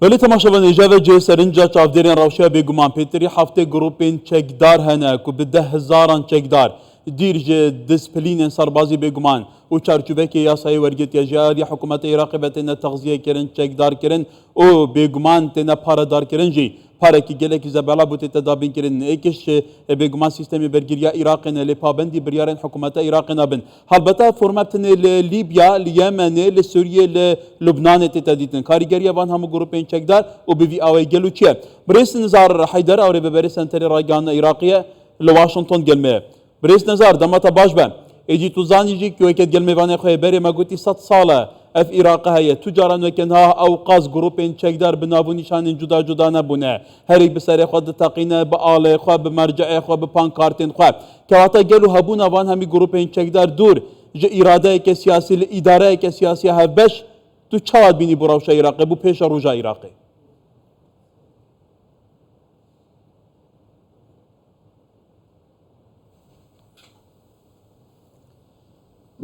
ولی تماشاوان اجازه جه سرنجا چافدرین روشیا بگمان پیتری هفته گروپین چکدار هنه که به 10,000 چکدار دیر جه دیسپلین سربازی بگمان و چارچوبه که یاسای ورگیت یجاری حکومت عراق بتنه تغذیه کرن چکدار کرن او بگمان تنه پاردار کرن جی پاره کی گله کی زباله بوده تدابین کرن ایکش بگمان سیستمی برگیریا عراق نه لپابندی بریارن حکومت عراق نبن البته فرمت نه لیبیا لیمن لسوریه لبنان تدیدن کارگری وان هم گروپین چکدار و بی اوی گلو چه بريس نزار حيدر او ببري سنتري راجان عراقيه لواشنطن جلمه بريس نزار دمتا باش بن اجي توزاني جي كيو كد جلمه وان خو بري ما قلتي 100 ساله اف عراق هي تجارا وكنها اوقاز جروبين چکدار بنابو نشان جدا جدا نبونه هر بسر خود تقینه به آله خو به مرجع خو به پانکارتین خو کواتا گلو هبونه وان همی جروبین چکدار دور ج اراده که سیاسی اداره که سیاسی هبش تو چاواد بینی براوش عراق بو پیش روجا عراقی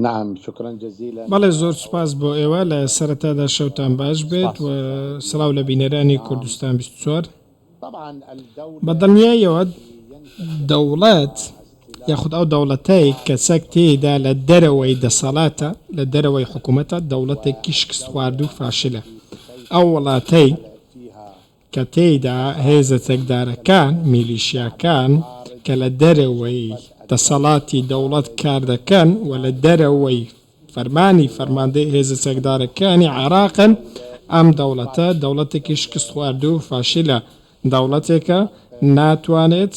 نعم شكرا جزيلا. بەڵێ زۆر سوپاس بۆ ئێوە لە سەرەتادا شەوتان باش بێت و سڵاو لە بینەرانی کوردستان 24. بەدڵنیایەوە دەوڵەت یاخود ئەو دەوڵەتەی کە چەک تێیدا لە دەرەوەی دەسەڵاتە لە دەرەوەی حکوومەتە دەوڵەتێکی شکست خوارد و فاشلە ئەو وڵاتەی کە تێیدا هێزە چەکدارەکان میلیشیاکان کە لە دەرەوەی دەسەڵاتی دەوڵەت کار دەکەن و لە دەرەوەی فەرمانی فەرماندەی هێزە چەکدارەکانی عێراقن ئەم دەوڵەتە دەوڵەتێکی شکست خوارد و فاشلە دەوڵەتێکە ناتوانێت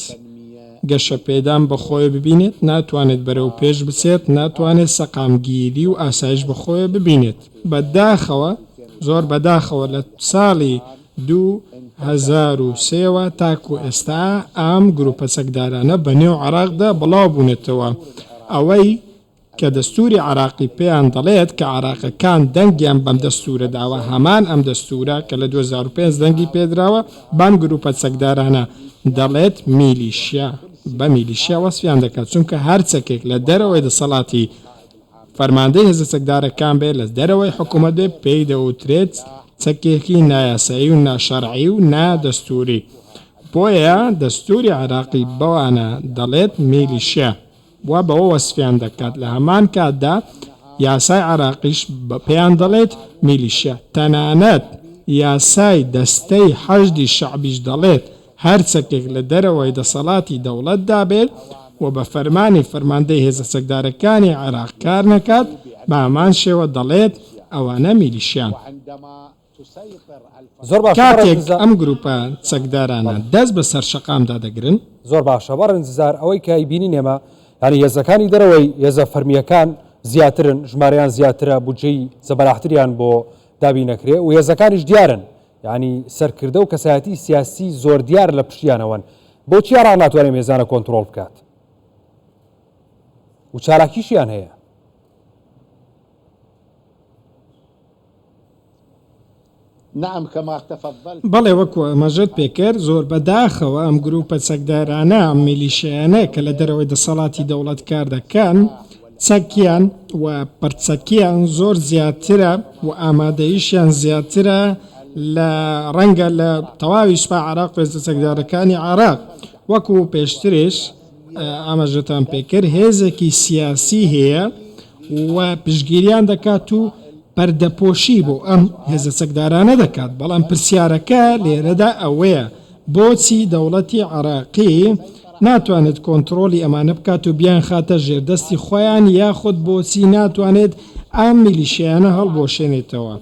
گەشە پێدان بەخۆی ببینێت ناتوانێت بەرەو پێش بچێت ناتوانێت سەقامگیری و ئاسایش بەخۆی ببینێت بەداخەوە زۆر بەداخەوە لە ساڵی 2003 تاکو ئێستا ئەم گروپە چەکدارانە بەنێو عێراقدا بڵاو بوونێتەوە ئەوەی کە دەستوری عێراقی پێیان دەڵێت کە عێراقەکان دەنگیان بەم دەستورە داوە هەمان ئەم دەستورە کە لە 2005 دەنگی پێدراوە بەم گروپە چەکدارانە دەڵێت میلیشیا بە میلیشیا وەسفیان دەکات چونکە هەر چەکێک لە دەرەوەی دەسەڵاتی فەرماندەی هێزە چەکدارەکان بێت لە دەرەوەی حکوومەت بێ پێی دەوترێت چەکێکی نایاسایی و ناشەرعی و نادەستوری بۆیە دەستوری عێراقی بەوانە دەڵێت میلیشیا و بەوە وەسفیان دەکات لە هەمان کاتدا یاسای عێراقیش پێیان دەڵێت میلیشیا تەنانەت یاسای دەستەی حەشدی شەعبیش دەڵێت هەر چەکێک لە دەرەوەی دەسەڵاتی دەوڵەتدا بێت و بە فەرمانی فەرماندەی هێزە چەکدارەکانی عێراق کار نەکات بە هەمان شێوە دەڵێت ئەوانە میلیشیان کاتێک ئەم گروپە چەکدارانە دەست بە سەرشەقامدا دەگرن زۆر باشە بەڕێنزار ئەوەی کە بینی نێمە ینی هێزەکانی دەرەوەی هێزە فەرمیەکان زیاترن ژمارەیان زیاترە بودجەی زەبەلاحتریان بۆ دابی نەکرێ و هێزەکانیش دیارن ینی سەرکردە و کەسایەتی سیاسی زۆر دیار لە پشتیانەوەن بۆچی عێراق ناتوانێت هێزانە کۆنتڕۆڵ بکات و چالاکیشیان هەیە بەڵێ وەکو ئەمەژت پێکرد زۆر بەداخەوە ئەم گروپە چەکدارانە ئەم میلیشیانە کە لە دەرەوەی دەسەڵاتی دەوڵەت کار دەکەن چەکیان و پەرچەکیان زۆر زیاترە و ئامادەیشیان زیاترە لە ڕەنگە لە تەواوی سوپا عێراق هێزە چەکدارەکانی عێراق وەکو پێشترش ئاماژەتان پێکرد هێزێکی سیاسی هەیە و پشتگیریان دەکات و پەردەپۆشی بۆ ئەم هێزە چەکدارانە دەکات بەڵام پرسیارەکە لێرەدا ئەوەیە بۆچی دەوڵەتی عێراقی ناتوانێت کۆنتڕۆلی ئەمانە بکات و بیان خاتە ژێردەستی خۆیان یاخود بۆچی ناتوانێت ئەم میلیشیانە هەڵبۆشێنێتەوە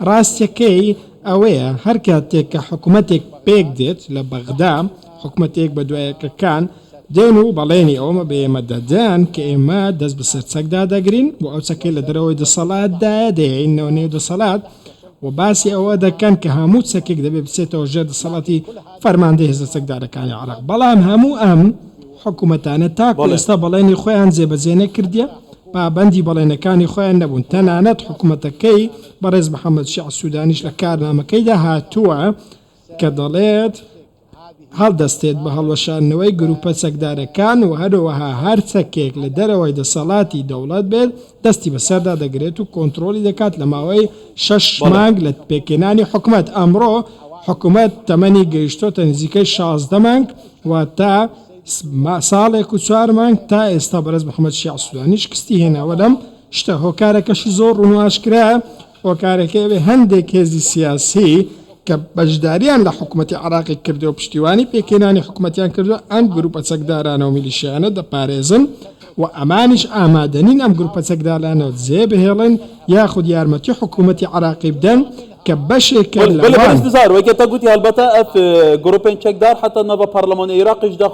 ڕاستیەکەی ئەوەیە هەر کاتێک کە حکوومەتێک پێک دێت لە بەغدا حکوومەتێک بە دوایەکەکان دێن و بەڵێنی ئەومە بە ئێمە دەدەن کە ئێمە دەست بەسەر چەکدا دەگرین و ئەو چەکەی لە دەرەوەی دەسەڵاتدا دەهێنەوە نێو دەسەڵات و باسی ئەوە دەکەن کە هەموو چەکێک دەبێت بچێتەوە ژێر دەسەڵاتی فەرماندەی هێزە چەکدارەکانی عێراق بەڵام هەموو ئەم حکوومەتانە تاکو ئێستا بەڵێنی خۆیان جێبەجێ نەکردیە پابەندی بەڵێنەکانی خۆیان نەبوون تەنانەت حکوومەتەکەی بەڕێز محەممەد شیع سوودانیش لە کارنامەکەیدا هاتووە کە دەڵێت هەڵدەستێت بە هەڵوەشاندنەوەی گروپە چەکدارەکان و هەروەها هەر چەکێک لە دەرەوەی دەسەڵاتی دەوڵەت بێت دەستی بەسەردا دەگرێت و کۆنتڕۆلی دەکات لە ماوەی 6 مانگ لە پێکێنانی حکوومەت ئەمڕۆ حکوومەت تەمەنی گەیشتۆتە نزیکەی 16 مانگ و تا ساڵێک و 4 مانگ تا ئێستا بەرز محەممەد شیع سوودانی شکستی هێناوە لەم شتە هۆکارەکەشی زۆر ڕوونواشکرا هۆکارەکە بێ هەندێک هێزی سیاسی کە بەشداریان لە حکوومەتی عراقی کردو و پشتیوانی پێکێنانی حکوومەتیان کردو ئەم گروپە چەکدارانە و میلیشیانە دەپارێزن و ئەمانیش ئامادەنین ئەم گروپە چەکدارانەوە جێ بهێڵن یاخود یارمەتی حکوومەتی عراقی بدەن کە بەشێکە لەوان وەکە تا گوتی هەڵبەتە ئەف گروپên çekdar حتا نەڤە پەرلەمانە عێراقیشدا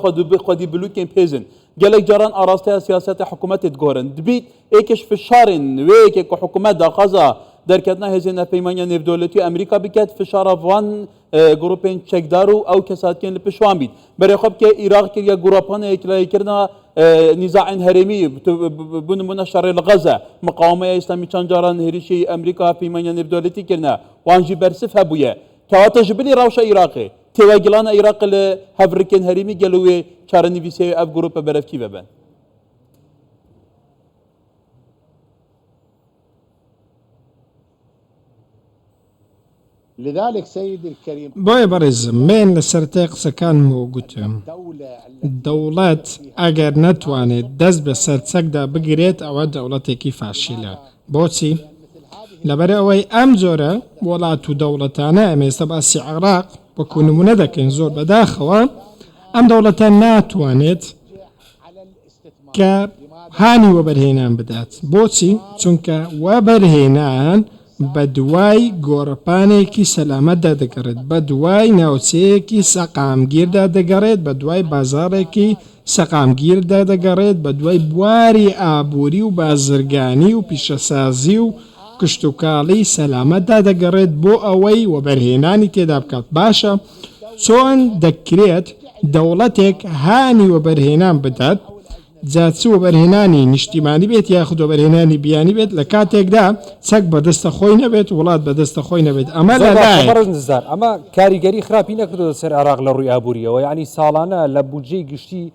خودی بلوکên pêzin gelek caran arasteya siyaseta hikûmetê digorin dibît êkeş fişarên wê yekê ku hikûmet daxwaza derketina hêzên navpeymaniya nêvdewletî Amerîka biket fişara van grupên çekdar û ew kesatiyên li pişwan bît berê xwe bike Iraq kiriye gurapanê yekirayekirina nîzaên herêmî bû nimûne şerê li Gaza miqawemeya İslamî çend caran herîşê Amerîka navpeymaniya nêvdewletî kirine wan jî bersif hebûye kewata ji binî rewşa Iraqê têvegilana Iraqê li hevrikên herêmî gelo wê çarenivîsê ev grupe berevkî vebe. لذلك سيدي الكريم بۆیە بەڕێزم من لە سەرەتای قسەکانم گوتم دەوڵەت ئەگەر نەتوانێت دەست بە سەرچەکدا بگرێت ئەوە دەوڵەتێکی فاشیلە بۆچی؟ لەبەر ئەوەی ئەم جۆرە وڵات و دەوڵەتانە ئێمێستا باسی عێراق وەکو نمونە دەکەین زۆر بەداخەوە ئەم دەوڵەتە ناتوانێت کە هانی وەبەرهێنان بدات بۆچی؟ چونکە وەبەرهێنان بە دوای گۆڕپانێکی سەلامەتدا دەگەڕێت بە دوای ناوچەیەکی سەقامگیردا دەگەڕێت بە دوای بازارێکی سەقامگیردا دەگەڕێت بە دوای بواری ئابووری و بازرگانی و پیشەسازی و کشتتوکاڵی سەلامەتدا دەگەڕێت بۆ ئەوەی وەبەرهێنانی تێدا بکات باشە چۆن دەکرێت دەوڵەتێک هانی وەبەرهێنان بدات جاچی وەبەرهێنانی نیشتیمانی بێت یاخود وەبەرهێنانی بیانی بێت لە کاتێکدا چەک بەدەستە خۆی نەبێت وڵات بەدەستە خۆی نەبێت ئەمە نزار ئەمە کاریگەری خراپی نەکردو سەر عێراق لە ڕووی ئابووریەوە یعنی ساڵانە لە بودجەی گشتی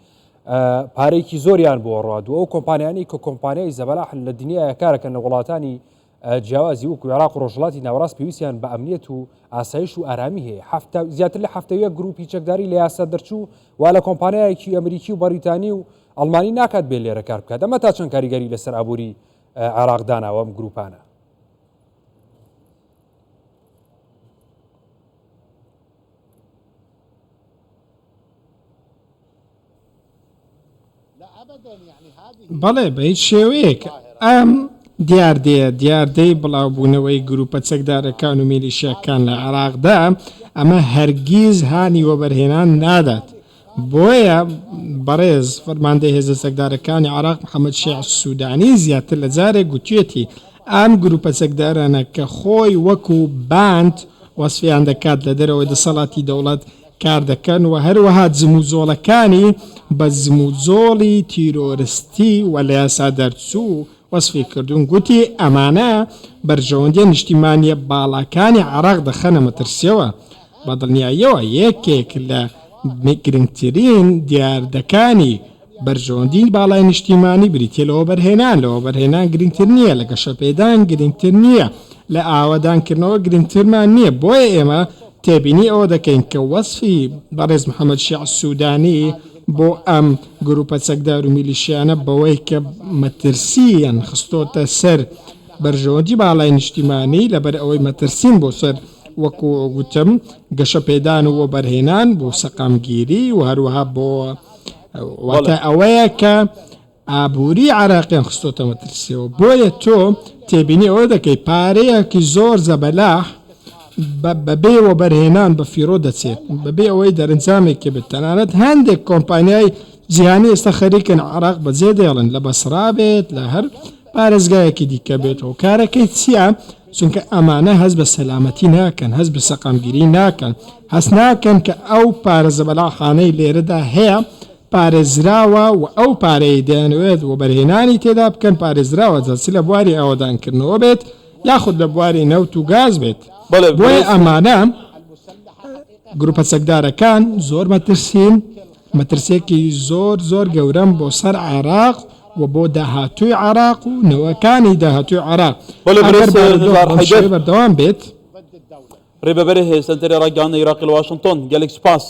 پارێکی زۆریان بۆ ڕادووە ئەو کۆمپانیانی کە کۆمپانیای زەبەلاح لە دنیای کارەکەن لە وڵاتانی جیاوازی وەکو عێراق و ڕۆژهەڵاتی ناوەڕاست پێویستیان بە ئەمنیەت و ئاسایش و ئارامی هەیە زیاتر لە هەفتەیە گروپی چەکداری لە یاسا دەرچوو وا لە کۆمپانیایەکی ئەمریکی و بەریتانی و ئەڵمانی ناکات بێ لێرە کار بکات ئەمە تا چەند کاریگەری لەسەر ئابووری عێراق داناوە ئەم گروپانە بەڵێ بە هیچ شێوەیەک ئەم دیاردەی بڵاوبوونەوەی گروپە چەکدارەکان و میلیشیەکان لە عێراقدا ئەمە هەرگیز هانی وەبەرهێنان نادات بۆیە بەڕێز فەرماندەی هێزە چەکدارەکانی عێراق محەممەد شیع سوودانی زیاتر لە جارێک گوتوێتی ئەم گروپە چەکدارانە کە خۆی وەکو باند وەسفیان دەکات لە دەرەوەی دەسەڵاتی دەوڵەت کار دەکەن و هەروەها جموزۆڵەکانی بە جموزۆڵی تیرۆرستی و لە یاسا دەرچوو وەسفی کردوون گوتی ئەمانە بەرژەوەندی نیشتیمانیە باڵاکانی عێراق دەخەنە مەترسیەوە بە دڵنیاییەوە یەکێک لە گرنگترین دیاردەکانی بەرژەوەندی باڵای نیشتیمانی بریتە لەوە بەرهێنان لەوە بەرهێنان گرنگتر نییە لە گەشەپێدان گرنگتر نییە لە ئاوادانکردنەوە گرنگترمان نییە بۆیە ئێمە تێبینی ئەوە دەکەین کە وەسفی بەڕێز محەممەد شیع سوودانی بۆ ئەم گروپە چەکدار و میلیشیانە بەوەی کە مەترسیان خستۆتە سەر بەرژەوەندی باڵای نیشتیمانی لەبەر ئەوەی مەترسین بۆ سەر وەکو گوتم گەشە پێدان و بەرهێنان بۆ سەقامگیری و هەروەها بۆ واتە ئەوەیە کە ئابووری عێراقیان خستۆتە مەترسیەوە بۆیە تۆ تێبینی ئەوە دەکەی پارەیەکی زۆر زەبەلاح بەبێ وەبەرهێنان بە فیرۆ دەچێت بەبێ ئەوەی دەرەنجامێکی بێت تەنانەت هەندێک کۆمپانیای جیهانی ئێستا خەریکن عێراق بەجێ دێڵن لە بەسرا بێت لە هەر پارێزگایەکی دیکە بێتەوە کارەکەی چییە؟ چونکە ئەمانە هەست بە سەلامەتی ناکەن هەست بە سەقامگیری ناکەن هەست ناکەن کە ئەو پارە زەبەلاحانەی لێرەدا هەیە پارێزراوە و ئەو پارەی دەیانوێت وەبەرهێنانی تێدا بکەن پارێزراوە جەچی لە بواری ئاوادانکردنەوە بێت یاخود لە بواری نەوت و گاز بێت بۆیە ئەمانە گروپە چەکدارەکان زۆر مەترسین مەترسێکی زۆر گەورەم بۆ سەر عێراق و بۆ داهاتووی عێراق و نەوەکانی داهاتووی عێراق بەردەوام بێت ڕێبەبەرێ هێ سنتەرێ ڕێگەانە عێراقی لە واشنگتن گەلێک سپاس